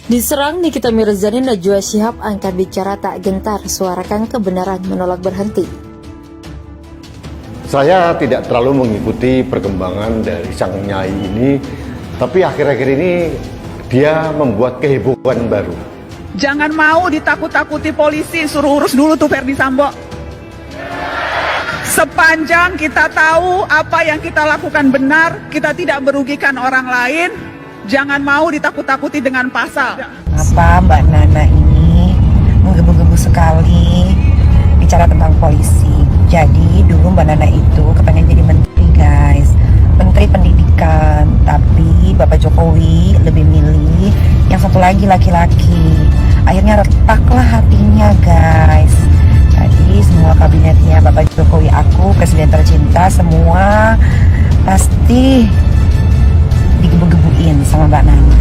Diserang Nikita Mirzani, Najwa Shihab angkat bicara tak gentar, suarakan kebenaran, menolak berhenti. Saya tidak terlalu mengikuti perkembangan dari sang nyai ini, tapi akhir-akhir ini dia membuat kehebohan baru. Jangan mau ditakut-takuti polisi, suruh urus dulu tuh Ferdi Sambo. Sepanjang kita tahu apa yang kita lakukan benar, kita tidak merugikan orang lain, jangan mau ditakut-takuti dengan pasal. Apa Mbak Nana ini menggebu-gebu sekali bicara tentang polisi. Jadi dulu Mbak Nana itu kepengen jadi menteri guys, menteri pendidikan. Tapi Bapak Jokowi lebih milih yang satu lagi laki-laki. Akhirnya retaklah hatinya guys. Jadi semua kabinetnya Bapak Jokowi, aku presiden tercinta, semua pasti digebu-gebuin sama Mbak Nana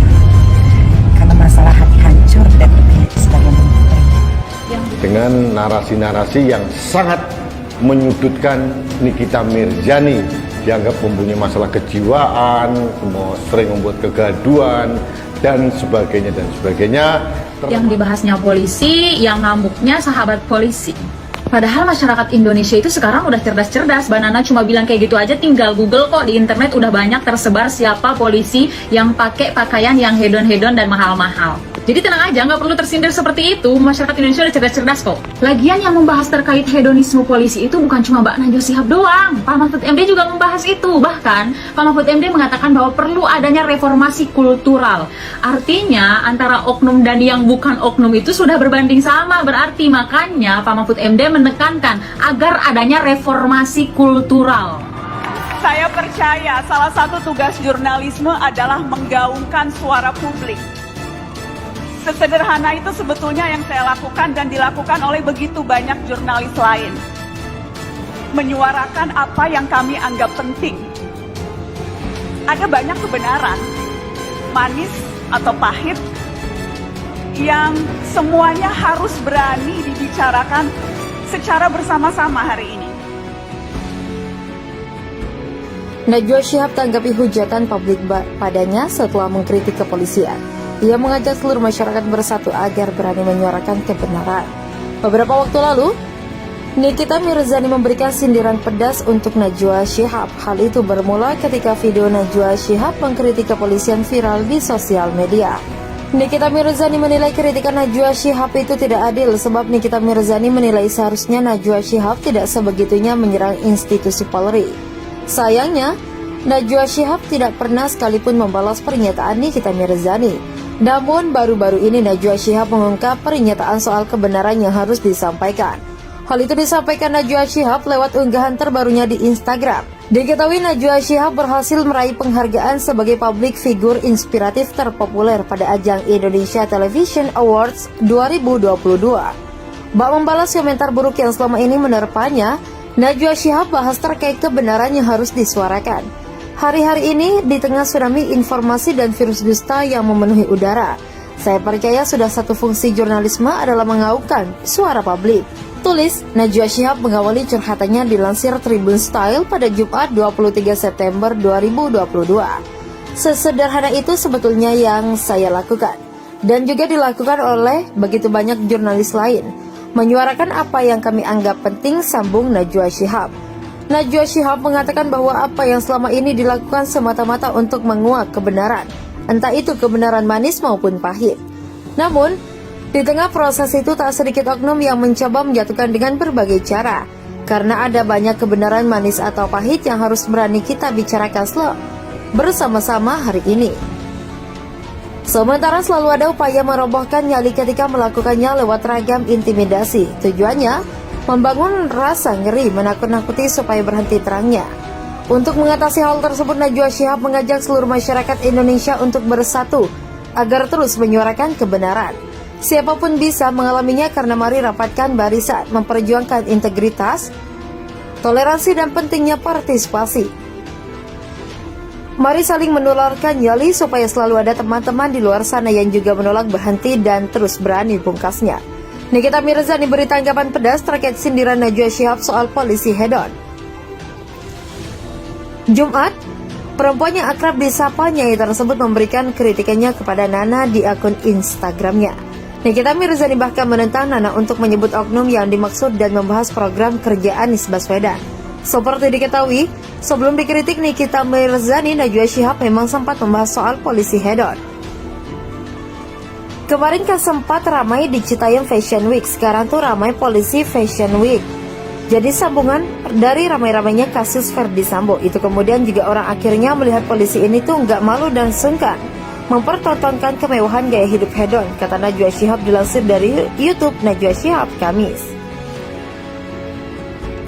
karena masalah hati hancur dan terpilih sebagai menteri. Dengan narasi-narasi yang sangat menyudutkan Nikita Mirzani, dianggap mempunyai masalah kejiwaan, sering membuat kegaduhan dan sebagainya dan sebagainya. Yang dibahasnya polisi, yang ngamuknya sahabat polisi. Padahal masyarakat Indonesia itu sekarang udah cerdas-cerdas. Mbak Nana cuma bilang kayak gitu aja, tinggal Google kok, di internet udah banyak tersebar siapa polisi yang pakai pakaian yang hedon-hedon dan mahal-mahal. Jadi tenang aja, nggak perlu tersindir seperti itu. Masyarakat Indonesia udah cerdas-cerdas kok. Lagian yang membahas terkait hedonisme polisi itu bukan cuma Mbak Najwa Shihab doang. Pak Mahfud MD juga membahas itu. Bahkan Pak Mahfud MD mengatakan bahwa perlu adanya reformasi kultural. Artinya antara oknum dan yang bukan oknum itu sudah berbanding sama. Berarti makanya Pak Mahfud MD menekankan agar adanya reformasi kultural. Saya percaya salah satu tugas jurnalisme adalah menggaungkan suara publik. Sesederhana itu sebetulnya yang saya lakukan dan dilakukan oleh begitu banyak jurnalis lain. Menyuarakan apa yang kami anggap penting. Ada banyak kebenaran, manis atau pahit, yang semuanya harus berani dibicarakan secara bersama-sama hari ini. Najwa Shihab tanggapi hujatan publik padanya setelah mengkritik kepolisian. Ia mengajak seluruh masyarakat bersatu agar berani menyuarakan kebenaran. Beberapa waktu lalu, Nikita Mirzani memberikan sindiran pedas untuk Najwa Shihab. Hal itu bermula ketika video Najwa Shihab mengkritik kepolisian viral di sosial media. Nikita Mirzani menilai kritikan Najwa Shihab itu tidak adil sebab Nikita Mirzani menilai seharusnya Najwa Shihab tidak sebegitunya menyerang institusi Polri. Sayangnya, Najwa Shihab tidak pernah sekalipun membalas pernyataan Nikita Mirzani. Namun baru-baru ini Najwa Shihab mengungkap pernyataan soal kebenaran yang harus disampaikan. Hal itu disampaikan Najwa Shihab lewat unggahan terbarunya di Instagram. Diketahui Najwa Shihab berhasil meraih penghargaan sebagai public figure inspiratif terpopuler pada ajang Indonesia Television Awards 2022. Bak membalas komentar buruk yang selama ini menerpanya, Najwa Shihab bahas terkait kebenaran yang harus disuarakan. Hari-hari ini di tengah tsunami informasi dan virus dusta yang memenuhi udara, saya percaya sudah satu fungsi jurnalisme adalah mengaungkan suara publik. Tulis Najwa Shihab mengawali curhatannya dilansir Tribun Style pada Jumat 23 September 2022. Sesederhana itu sebetulnya yang saya lakukan, dan juga dilakukan oleh begitu banyak jurnalis lain. Menyuarakan apa yang kami anggap penting, sambung Najwa Shihab. Najwa Shihab mengatakan bahwa apa yang selama ini dilakukan semata-mata untuk menguak kebenaran, entah itu kebenaran manis maupun pahit. Namun, di tengah proses itu tak sedikit oknum yang mencoba menjatuhkan dengan berbagai cara, karena ada banyak kebenaran manis atau pahit yang harus berani kita bicarakan bersama-sama hari ini. Sementara selalu ada upaya merobohkan nyali ketika melakukannya lewat ragam intimidasi. Tujuannya membangun rasa ngeri, menakut-nakuti supaya berhenti terangnya. Untuk mengatasi hal tersebut, Najwa Shihab mengajak seluruh masyarakat Indonesia untuk bersatu agar terus menyuarakan kebenaran. Siapapun bisa mengalaminya, karena mari rapatkan barisan, memperjuangkan integritas, toleransi dan pentingnya partisipasi. Mari saling menularkan nyali supaya selalu ada teman-teman di luar sana yang juga menolak berhenti dan terus berani, pungkasnya. Nikita Mirzani beri tanggapan pedas terkait sindiran Najwa Shihab soal polisi hedon. Jumat Perempuan yang akrab disapa Nyai tersebut memberikan kritikannya kepada Nana di akun Instagramnya. Nikita Mirzani bahkan menentang Nana untuk menyebut oknum yang dimaksud dan membahas program kerja Anies Baswedan. Seperti diketahui, sebelum dikritik Nikita Mirzani, Najwa Shihab memang sempat membahas soal polisi hedon. Kemarin kan sempat ramai di Citayam Fashion Week, sekarang tuh ramai polisi Fashion Week. Jadi sambungan dari ramai-ramainya kasus Ferdy Sambo itu kemudian juga orang akhirnya melihat polisi ini tuh nggak malu dan sungkan mempertontonkan kemewahan gaya hidup hedon, kata Najwa Shihab dilansir dari YouTube Najwa Shihab Kamis.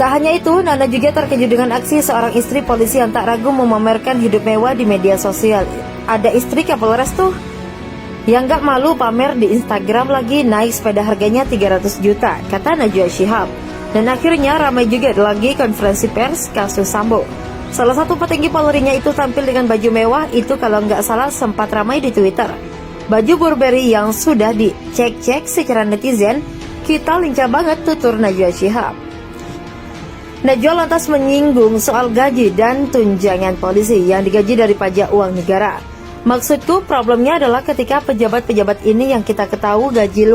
Tak hanya itu, Nana juga terkejut dengan aksi seorang istri polisi yang tak ragu memamerkan hidup mewah di media sosial. Ada istri Kapolres tuh yang gak malu pamer di Instagram lagi naik sepeda harganya 300 juta, kata Najwa Shihab. Dan akhirnya ramai juga lagi konferensi pers kasus Sambo. Salah satu petinggi Polri-nya itu tampil dengan baju mewah, itu kalau nggak salah sempat ramai di Twitter. Baju Burberry yang sudah dicek-cek secara netizen, kita lincah banget, tutur Najwa Shihab. Najwa lantas menyinggung soal gaji dan tunjangan polisi yang digaji dari pajak uang negara. Maksudku problemnya adalah ketika pejabat-pejabat ini yang kita ketahui gaji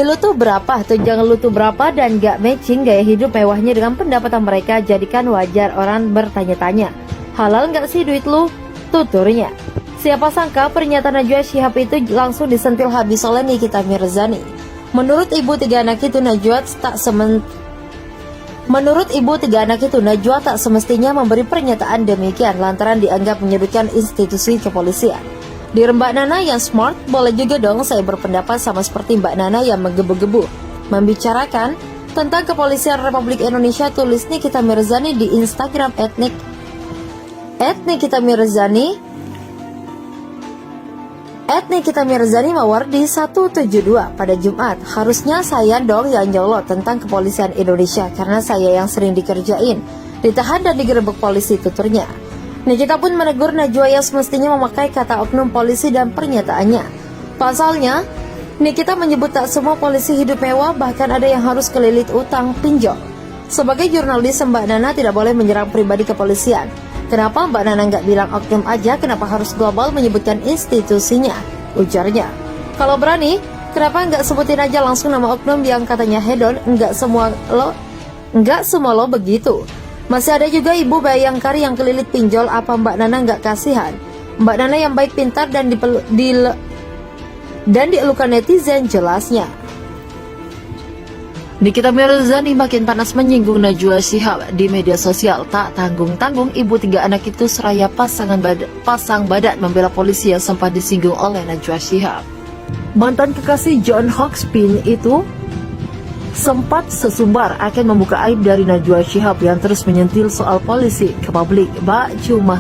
lu tuh berapa, tunjangan lu tuh berapa, dan gak matching gaya hidup mewahnya dengan pendapatan mereka, jadikan wajar orang bertanya-tanya, halal gak sih duit lu, tuturnya. Siapa sangka pernyataan Najwa Shihab itu langsung disentil habis oleh Nikita Mirzani. Menurut ibu tiga anak itu Najwa tak semestinya memberi pernyataan demikian lantaran dianggap menyudutkan institusi kepolisian. Di Mbak Nana yang smart, boleh juga dong saya berpendapat sama seperti Mbak Nana yang menggebu-gebu membicarakan tentang kepolisian Republik Indonesia, tulis Nikita Mirzani di Instagram @Nikita Mirzani Mawardi 172 pada Jumat. Harusnya saya dong yang nyolot tentang kepolisian Indonesia karena saya yang sering dikerjain, ditahan dan digerebek polisi, tuturnya. Nikita pun menegur Najwa yang semestinya memakai kata oknum polisi dan pernyataannya. Pasalnya, Nikita menyebut tak semua polisi hidup mewah, bahkan ada yang harus kelilit utang pinjol. Sebagai jurnalis, Mbak Nana tidak boleh menyerang pribadi kepolisian. Kenapa Mbak Nana nggak bilang oknum aja, kenapa harus global menyebutkan institusinya, ujarnya. Kalau berani, kenapa nggak sebutin aja langsung nama oknum yang katanya hedon, nggak semua lo begitu. Masih ada juga Ibu Bayangkari yang kelilit pinjol, apa Mbak Nana nggak kasihan? Mbak Nana yang baik, pintar, dan dielukan netizen, jelasnya. Nikita Mirzani makin panas menyinggung Najwa Shihab di media sosial. Tak tanggung-tanggung ibu tiga anak itu seraya pasang badan membela polisi yang sempat disinggung oleh Najwa Shihab. Mantan kekasih John Hoxpin itu sempat sesumbar akan membuka aib dari Najwa Shihab yang terus menyentil soal polisi ke publik. Bak cuma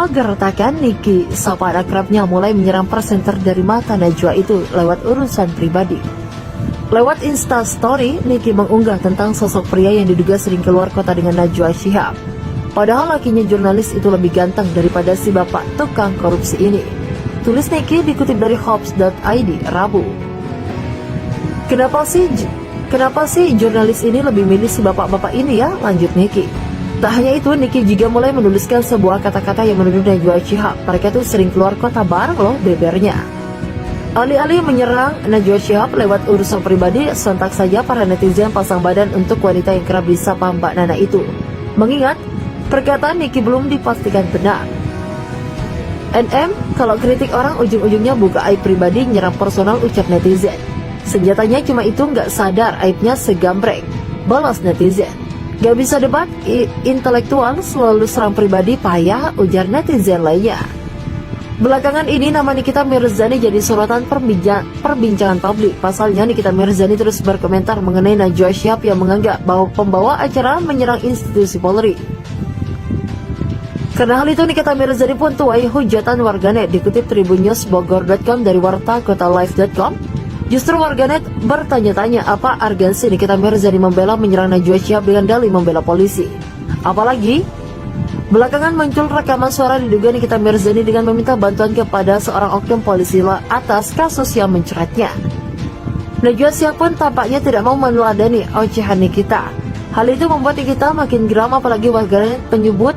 gertakan Niki, sapaan akrabnya, mulai menyerang presenter dari mata Najwa itu lewat urusan pribadi. Lewat Instastory, Niki mengunggah tentang sosok pria yang diduga sering keluar kota dengan Najwa Shihab. Padahal lakinya jurnalis itu lebih ganteng daripada si bapak tukang korupsi ini, tulis Niki dikutip dari Hops.id Rabu. Kenapa sih jurnalis ini lebih milih si bapak-bapak ini ya, lanjut Niki. Tak hanya itu, Niki juga mulai menuliskan sebuah kata-kata yang menuduh Najwa Shihab mereka tuh sering keluar kota bareng loh, bebernya. Alih-alih menyerang Najwa Shihab lewat urusan pribadi, sontak saja para netizen pasang badan untuk wanita yang kerap disapa Mbak Nana itu. Mengingat perkataan Niki belum dipastikan benar. Kalau kritik orang ujung-ujungnya buka aib pribadi, nyerang personal, ucap netizen. Senjatanya cuma itu, nggak sadar aibnya segambreng, balas netizen. Gak bisa debat, intelektual selalu serang pribadi, payah, ujar netizen lainnya. Belakangan ini nama Nikita Mirzani jadi sorotan perbincangan publik. Pasalnya Nikita Mirzani terus berkomentar mengenai Najwa Shihab yang menganggap bahwa pembawa acara menyerang institusi Polri. Karena hal itu, Nikita Mirzani pun tuai hujatan warganet. Dikutip tribunnews.bogor.com dari warta kotalive.com, justru warganet bertanya-tanya apa argansi Nikita Mirzani membela menyerang Najwa Shihab dengan dalih membela polisi. Apalagi belakangan muncul rekaman suara diduga Nikita Mirzani dengan meminta bantuan kepada seorang oknum polisi atas kasus yang menceratnya. Najwa Shihab pun tampaknya tidak mau meneladani ocehan Nikita. Hal itu membuat Nikita makin geram, apalagi warganet menyebut